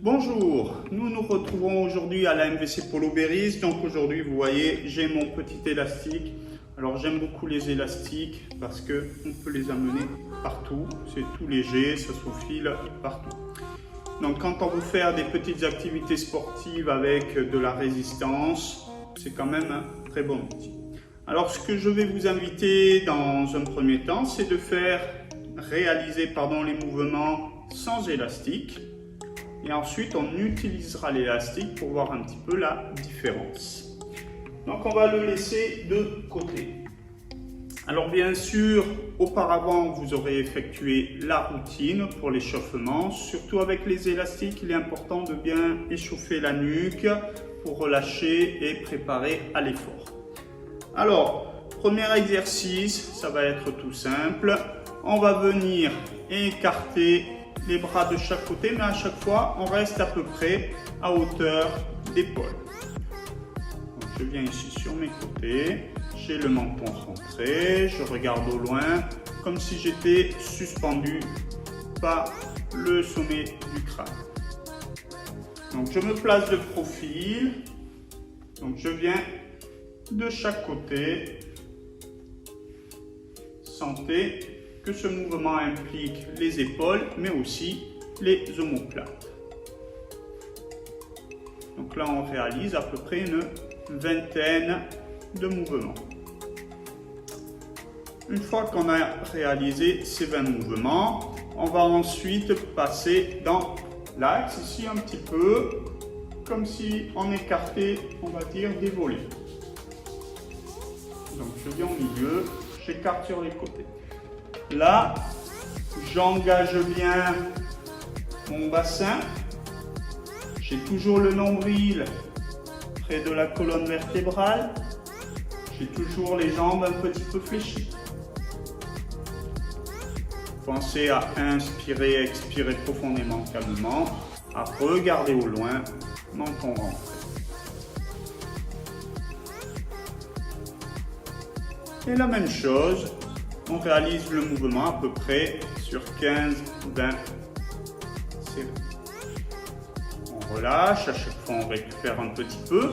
Bonjour, nous nous retrouvons aujourd'hui à la MVC Polo Berries. Donc aujourd'hui, vous voyez, j'ai mon petit élastique. Alors j'aime beaucoup les élastiques parce que on peut les amener partout. C'est tout léger, ça s'enfile partout. Donc quand on veut faire des petites activités sportives avec de la résistance, c'est quand même un très bon outil. Alors ce que je vais vous inviter dans un premier temps, c'est de réaliser les mouvements sans élastique. Et ensuite, on utilisera l'élastique pour voir un petit peu la différence. Donc, on va le laisser de côté. Alors, bien sûr, auparavant, vous aurez effectué la routine pour l'échauffement. Surtout avec les élastiques, il est important de bien échauffer la nuque pour relâcher et préparer à l'effort. Alors, premier exercice, ça va être tout simple. On va venir écarter les bras de chaque côté, mais à chaque fois, on reste à peu près à hauteur d'épaule. Je viens ici sur mes côtés, j'ai le menton rentré, je regarde au loin, comme si j'étais suspendu par le sommet du crâne. Donc je me place de profil, donc je viens de chaque côté. Sentez que ce mouvement implique les épaules, mais aussi les omoplates. Donc là, on réalise à peu près une vingtaine de mouvements. Une fois qu'on a réalisé ces 20 mouvements, on va ensuite passer dans l'axe, ici un petit peu, comme si on écartait, on va dire, des volets. Donc je viens au milieu, j'écarte sur les côtés. Là, j'engage bien mon bassin. J'ai toujours le nombril près de la colonne vertébrale. J'ai toujours les jambes un petit peu fléchies. Pensez à inspirer, expirer profondément, calmement, à regarder au loin, menton rentré. Et la même chose, on réalise le mouvement à peu près sur 15-20 séries. On relâche, à chaque fois on récupère un petit peu.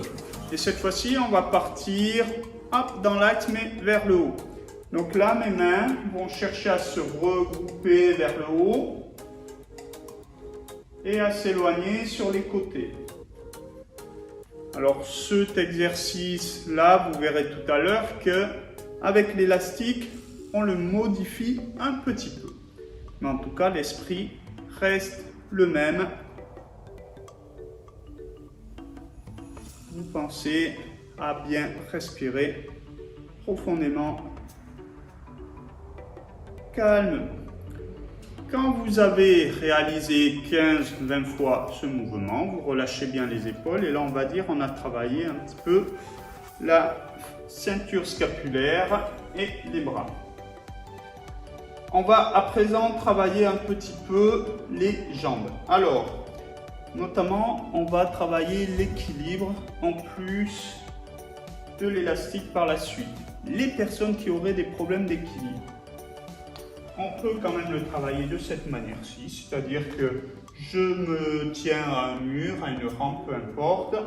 Et cette fois-ci, on va partir dans l'axe, mais vers le haut. Donc là, mes mains vont chercher à se regrouper vers le haut et à s'éloigner sur les côtés. Alors cet exercice-là, vous verrez tout à l'heure que avec l'élastique, on le modifie un petit peu. Mais en tout cas, l'esprit reste le même. Vous pensez à bien respirer profondément, calme. Quand vous avez réalisé 15-20 fois ce mouvement, vous relâchez bien les épaules et là, on va dire, on a travaillé un petit peu la ceinture scapulaire et les bras. On va à présent travailler un petit peu les jambes. Alors, notamment, on va travailler l'équilibre en plus de l'élastique par la suite. Les personnes qui auraient des problèmes d'équilibre, on peut quand même le travailler de cette manière-ci, c'est-à-dire que je me tiens à un mur, à une rampe, peu importe.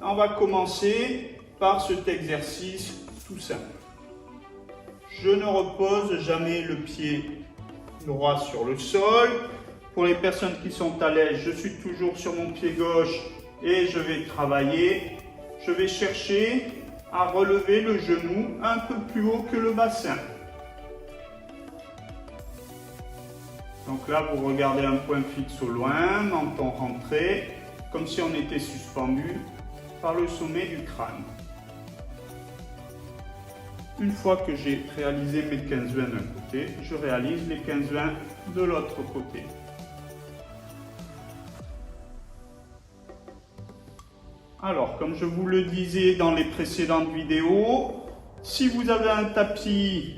On va commencer par cet exercice tout simple. Je ne repose jamais le pied droit sur le sol. Pour les personnes qui sont à l'aise, je suis toujours sur mon pied gauche et je vais travailler. Je vais chercher à relever le genou un peu plus haut que le bassin. Donc là, vous regardez un point fixe au loin, menton rentré, comme si on était suspendu par le sommet du crâne. Une fois que j'ai réalisé mes 15-20 d'un côté, je réalise les 15-20 de l'autre côté. Alors, comme je vous le disais dans les précédentes vidéos, si vous avez un tapis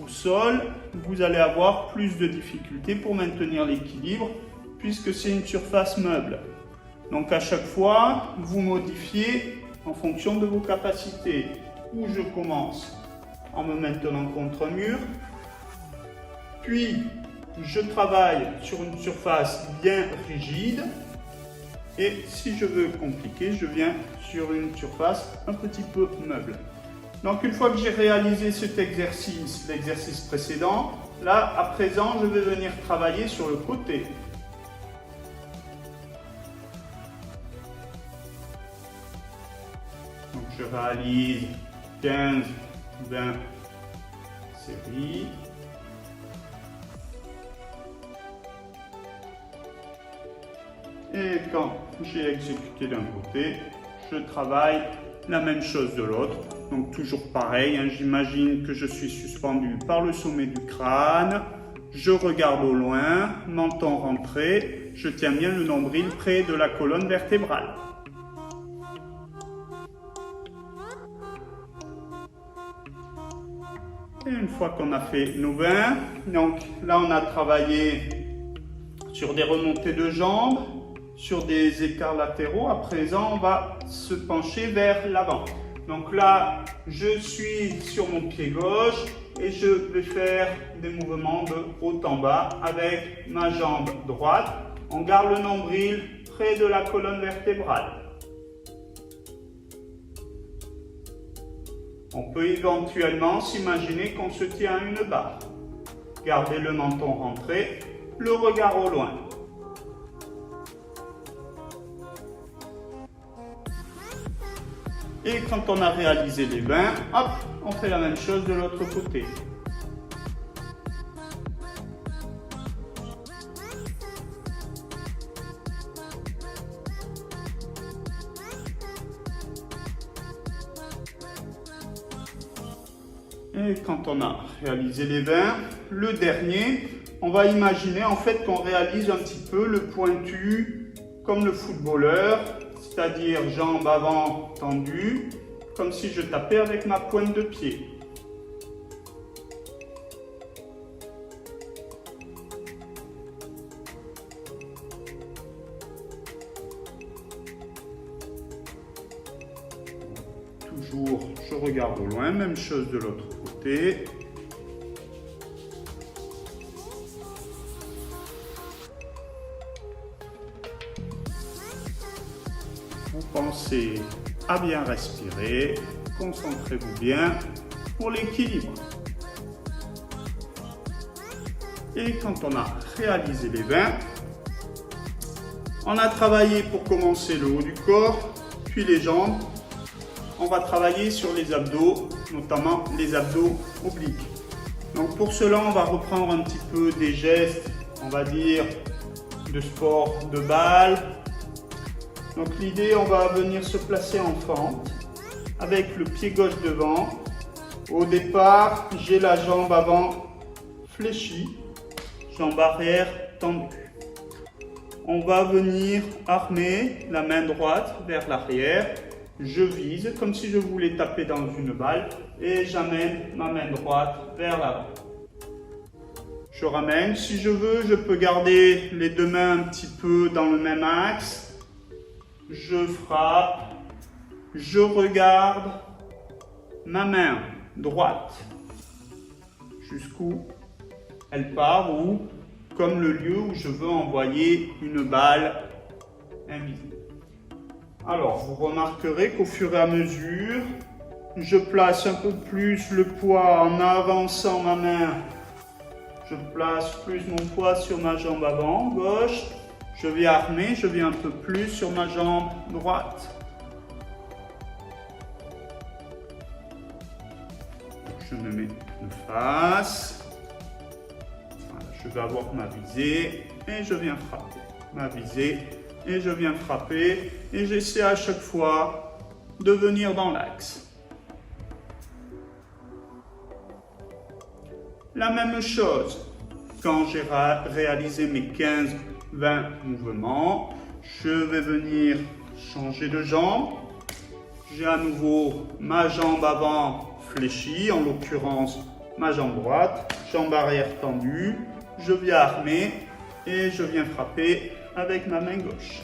au sol, vous allez avoir plus de difficultés pour maintenir l'équilibre puisque c'est une surface meuble. Donc à chaque fois, vous modifiez en fonction de vos capacités. Où je commence en me maintenant contre un mur, puis je travaille sur une surface bien rigide. Et si je veux compliquer, je viens sur une surface un petit peu meuble. Donc une fois que j'ai réalisé cet exercice, l'exercice précédent, là à présent je vais venir travailler sur le côté. Donc je réalise 15, 20 séries. Et quand j'ai exécuté d'un côté, je travaille la même chose de l'autre. Donc toujours pareil, hein, j'imagine que je suis suspendu par le sommet du crâne. Je regarde au loin, menton rentré, je tiens bien le nombril près de la colonne vertébrale. Et une fois qu'on a fait nos 20, donc là on a travaillé sur des remontées de jambes, sur des écarts latéraux. À présent, on va se pencher vers l'avant. Donc là, je suis sur mon pied gauche et je vais faire des mouvements de haut en bas avec ma jambe droite. On garde le nombril près de la colonne vertébrale. On peut éventuellement s'imaginer qu'on se tient à une barre. Gardez le menton rentré, le regard au loin. Et quand on a réalisé les 20, hop, on fait la même chose de l'autre côté. Et quand on a réalisé les 20, le dernier, on va imaginer en fait qu'on réalise un petit peu le pointu comme le footballeur, c'est-à-dire jambes avant tendues, comme si je tapais avec ma pointe de pied. Toujours, je regarde au loin, même chose de l'autre côté. Vous pensez à bien respirer, concentrez-vous bien pour l'équilibre. Et quand on a réalisé les 20, on a travaillé pour commencer le haut du corps, puis les jambes. On va travailler sur les abdos, notamment les abdos obliques. Donc pour cela, on va reprendre un petit peu des gestes, on va dire, de sport de balle. Donc l'idée, on va venir se placer en fente avec le pied gauche devant. Au départ, j'ai la jambe avant fléchie, jambe arrière tendue. On va venir armer la main droite vers l'arrière. Je vise comme si je voulais taper dans une balle et j'amène ma main droite vers l'avant. Je ramène. Si je veux, je peux garder les deux mains un petit peu dans le même axe. Je frappe, je regarde ma main droite jusqu'où elle part ou comme le lieu où je veux envoyer une balle invisible. Alors, vous remarquerez qu'au fur et à mesure, je place un peu plus le poids en avançant ma main. Je place plus mon poids sur ma jambe avant, gauche. Je viens armer, je viens un peu plus sur ma jambe droite. Je me mets de face. Voilà, je vais avoir ma visée et je viens frapper. Ma visée et je viens frapper. Et j'essaie à chaque fois de venir dans l'axe. La même chose, quand j'ai réalisé mes 15-20 mouvements, je vais venir changer de jambe. J'ai à nouveau ma jambe avant fléchie, en l'occurrence ma jambe droite, jambe arrière tendue. Je viens armer et je viens frapper avec ma main gauche.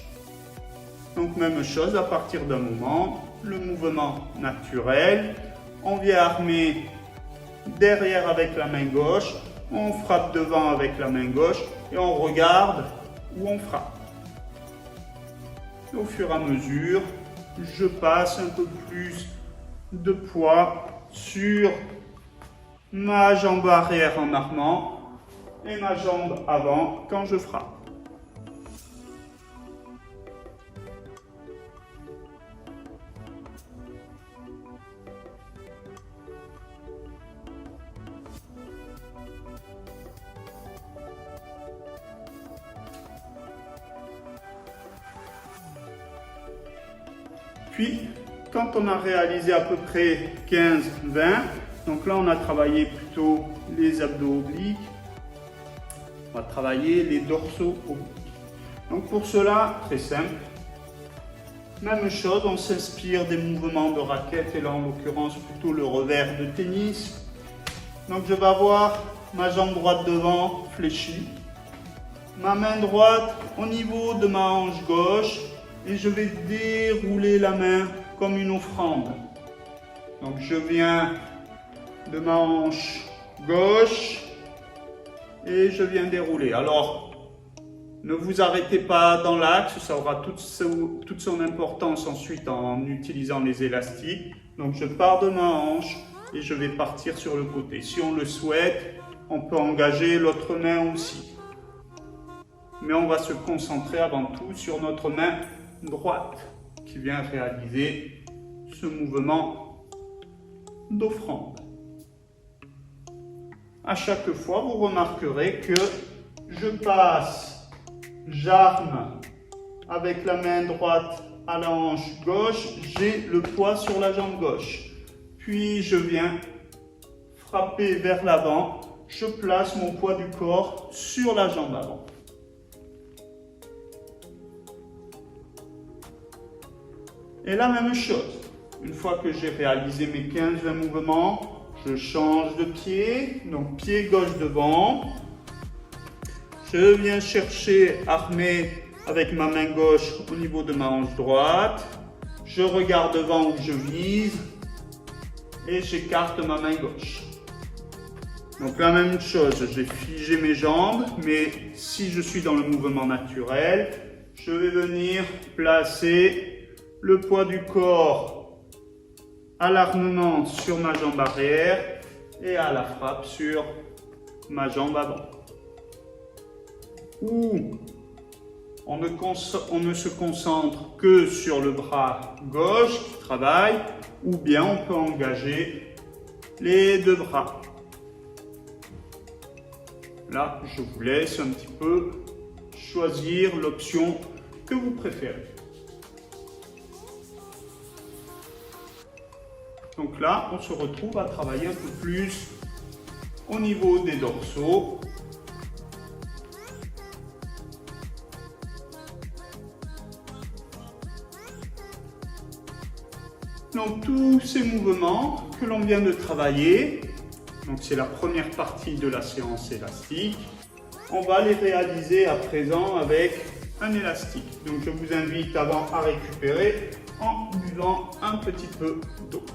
Donc même chose à partir d'un moment, le mouvement naturel. On vient armer derrière avec la main gauche. On frappe devant avec la main gauche et on regarde où on frappe. Au fur et à mesure, je passe un peu plus de poids sur ma jambe arrière en armant et ma jambe avant quand je frappe. Puis, quand on a réalisé à peu près 15-20, donc là on a travaillé plutôt les abdos obliques, on va travailler les dorsaux obliques. Donc pour cela, très simple, même chose, on s'inspire des mouvements de raquette et là en l'occurrence plutôt le revers de tennis. Donc je vais avoir ma jambe droite devant fléchie, ma main droite au niveau de ma hanche gauche, et je vais dérouler la main comme une offrande. Donc je viens de ma hanche gauche et je viens dérouler. Alors, ne vous arrêtez pas dans l'axe, ça aura toute son importance ensuite en utilisant les élastiques. Donc je pars de ma hanche et je vais partir sur le côté. Si on le souhaite, on peut engager l'autre main aussi. Mais on va se concentrer avant tout sur notre main droite qui vient réaliser ce mouvement d'offrande. À chaque fois, vous remarquerez que je passe, j'arme avec la main droite à la hanche gauche, j'ai le poids sur la jambe gauche. Puis je viens frapper vers l'avant, je place mon poids du corps sur la jambe avant. Et la même chose, une fois que j'ai réalisé mes 15-20 mouvements, je change de pied, donc pied gauche devant. Je viens chercher armé avec ma main gauche au niveau de ma hanche droite. Je regarde devant où je vise et j'écarte ma main gauche. Donc la même chose, j'ai figé mes jambes, mais si je suis dans le mouvement naturel, je vais venir placer le poids du corps à l'armement sur ma jambe arrière et à la frappe sur ma jambe avant. Ou on ne se concentre que sur le bras gauche qui travaille, ou bien on peut engager les deux bras. Là, je vous laisse un petit peu choisir l'option que vous préférez. Donc là, on se retrouve à travailler un peu plus au niveau des dorsaux. Donc tous ces mouvements que l'on vient de travailler, donc c'est la première partie de la séance élastique, on va les réaliser à présent avec un élastique. Donc je vous invite avant à récupérer en buvant un petit peu d'eau.